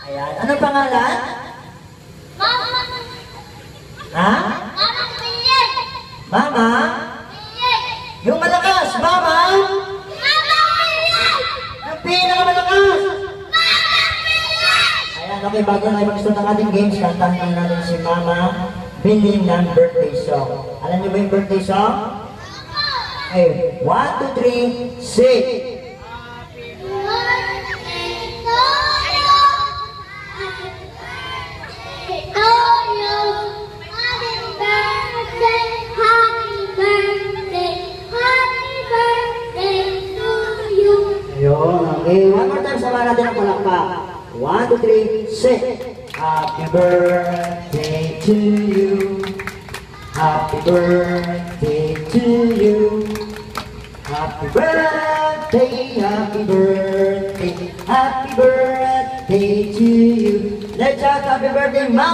Ayan. Anong pangalan? Mama. Ha? Mama Pilip. Mama? Pilip. Yung malakas, Mama? Mama Pilip. Yung pinakamalakas! Mama Pilip. Ayan, okay, bago na mag-start ng ating games, kantahan natin si Mama Billy ng birthday song. Alam niyo ba yung birthday song? Okay, 1, 2, 3, sing! Ayun, okay. One more time, sama natin ang palakpak. 1, 2, 3, sing! Happy birthday to you. Happy birthday to you. Happy birthday, happy birthday, happy birthday to you. Let's shout happy birthday, Mama!